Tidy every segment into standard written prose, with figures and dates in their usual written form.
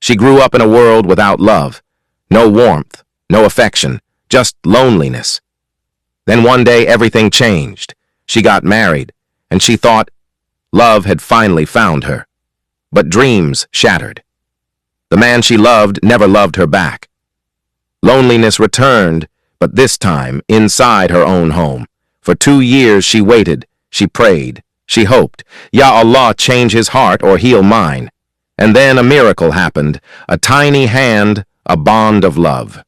She grew up in a world without love. No warmth, no affection, just loneliness. Then one day everything changed. She got married, and she thought love had finally found her. But dreams shattered. The man she loved never loved her back. Loneliness returned, but this time inside her own home. For 2 years she waited, she prayed, she hoped, Ya Allah, change his heart or heal mine. And then a miracle happened, a tiny hand, a bond of love.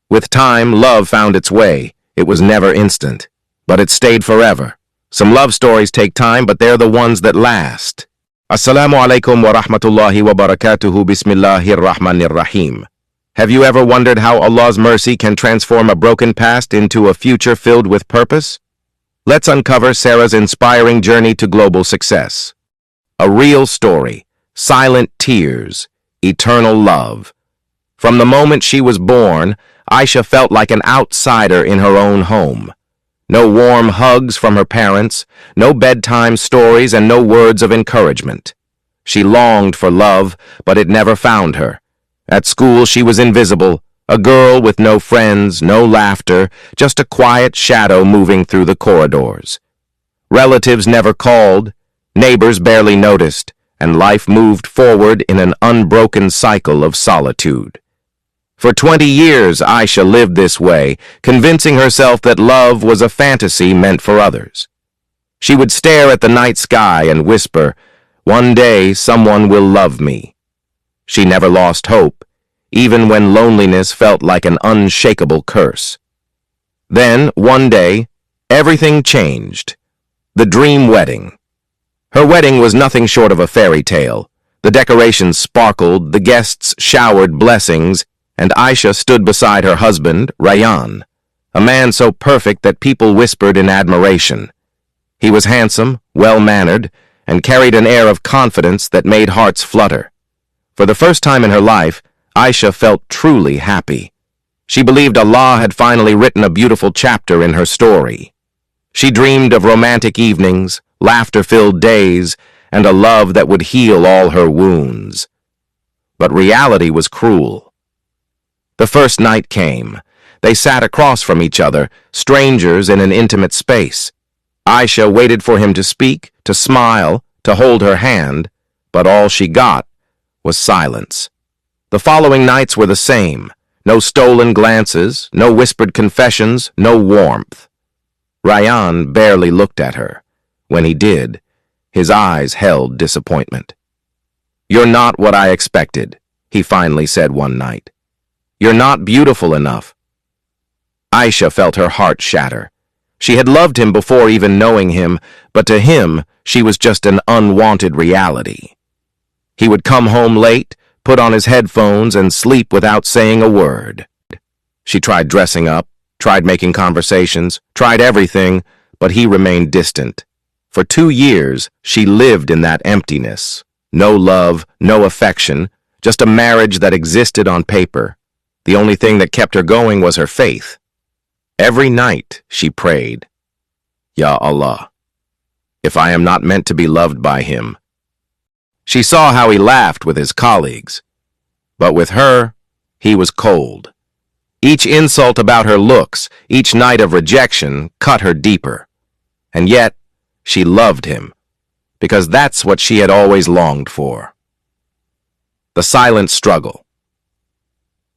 With time, love found its way. It was never instant, but it stayed forever. Some love stories take time, but they're the ones that last. Assalamu alaikum wa rahmatullahi wa barakatuhu, bismillahir rahmanir rahim. Have you ever wondered how Allah's mercy can transform a broken past into a future filled with purpose? Let's uncover Sarah's inspiring journey to global success. A real story, silent tears, eternal love. From the moment she was born, Aisha felt like an outsider in her own home. No warm hugs from her parents, no bedtime stories, and no words of encouragement. She longed for love, but it never found her. At school, she was invisible, a girl with no friends, no laughter, just a quiet shadow moving through the corridors. Relatives never called, neighbors barely noticed, and life moved forward in an unbroken cycle of solitude. For 20 years, Aisha lived this way, convincing herself that love was a fantasy meant for others. She would stare at the night sky and whisper, "One day, someone will love me." She never lost hope, even when loneliness felt like an unshakable curse. Then, one day, everything changed. The dream wedding. Her wedding was nothing short of a fairy tale. The decorations sparkled, the guests showered blessings, and Aisha stood beside her husband, Rayyan, a man so perfect that people whispered in admiration. He was handsome, well-mannered, and carried an air of confidence that made hearts flutter. For the first time in her life, Aisha felt truly happy. She believed Allah had finally written a beautiful chapter in her story. She dreamed of romantic evenings, laughter-filled days, and a love that would heal all her wounds. But reality was cruel. The first night came. They sat across from each other, strangers in an intimate space. Aisha waited for him to speak, to smile, to hold her hand, but all she got was silence. The following nights were the same. No stolen glances, no whispered confessions, no warmth. Rayyan barely looked at her. When he did, his eyes held disappointment. "You're not what I expected," he finally said one night. "You're not beautiful enough." Aisha felt her heart shatter. She had loved him before even knowing him, but to him, she was just an unwanted reality. He would come home late, put on his headphones, and sleep without saying a word. She tried dressing up, tried making conversations, tried everything, but he remained distant. For 2 years, she lived in that emptiness. No love, no affection, just a marriage that existed on paper. The only thing that kept her going was her faith. Every night, she prayed, "Ya Allah, if I am not meant to be loved by him." She saw how he laughed with his colleagues, but with her, he was cold. Each insult about her looks, each night of rejection, cut her deeper. And yet, she loved him, because that's what she had always longed for. The silent struggle.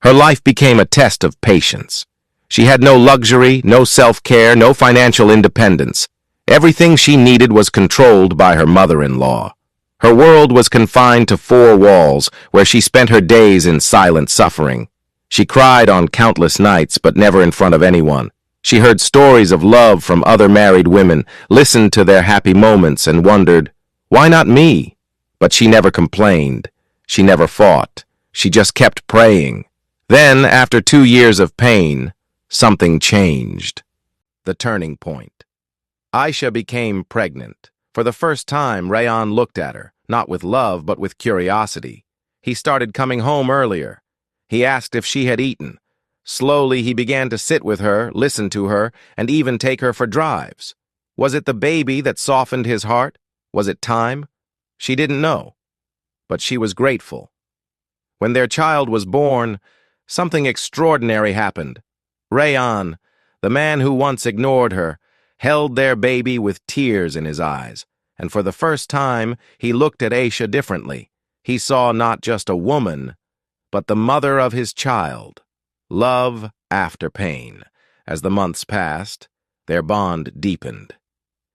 Her life became a test of patience. She had no luxury, no self-care, no financial independence. Everything she needed was controlled by her mother-in-law. Her world was confined to 4 walls, where she spent her days in silent suffering. She cried on countless nights, but never in front of anyone. She heard stories of love from other married women, listened to their happy moments, and wondered, why not me? But she never complained. She never fought. She just kept praying. Then, after 2 years of pain, something changed. The turning point. Aisha became pregnant. For the first time, Rayyan looked at her, not with love, but with curiosity. He started coming home earlier. He asked if she had eaten. Slowly, he began to sit with her, listen to her, and even take her for drives. Was it the baby that softened his heart? Was it time? She didn't know. But she was grateful. When their child was born, something extraordinary happened. Rayan, the man who once ignored her, held their baby with tears in his eyes, and for the first time he looked at Aisha differently. He saw not just a woman, but the mother of his child. Love after pain. As the months passed, their bond deepened.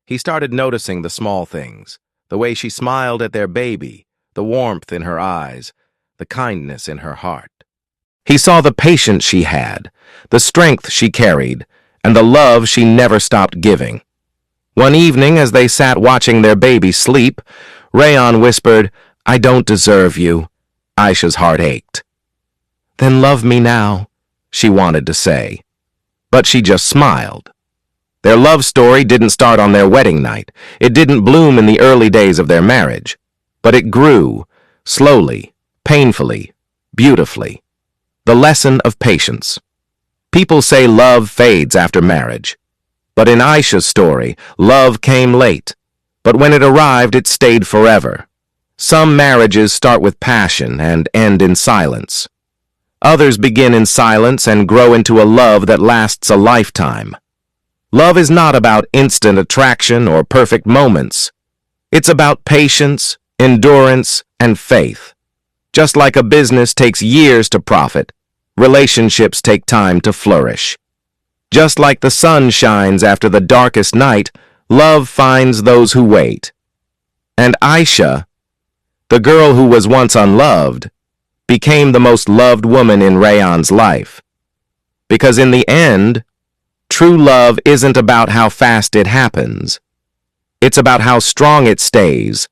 He started noticing the small things, the way she smiled at their baby, the warmth in her eyes, the kindness in her heart. He saw the patience she had, the strength she carried, and the love she never stopped giving. One evening, as they sat watching their baby sleep, Rayan whispered, "I don't deserve you." Aisha's heart ached. "Then love me now," she wanted to say, but she just smiled. Their love story didn't start on their wedding night. It didn't bloom in the early days of their marriage, but it grew, slowly, painfully, beautifully. The lesson of patience. People say love fades after marriage, but in Aisha's story, love came late, but when it arrived, it stayed forever. Some marriages start with passion and end in silence. Others begin in silence and grow into a love that lasts a lifetime. Love is not about instant attraction or perfect moments. It's about patience, endurance, and faith. Just like a business takes years to profit, relationships take time to flourish. Just like the sun shines after the darkest night, love finds those who wait. And Aisha, the girl who was once unloved, became the most loved woman in Rayan's life. Because in the end, true love isn't about how fast it happens. It's about how strong it stays,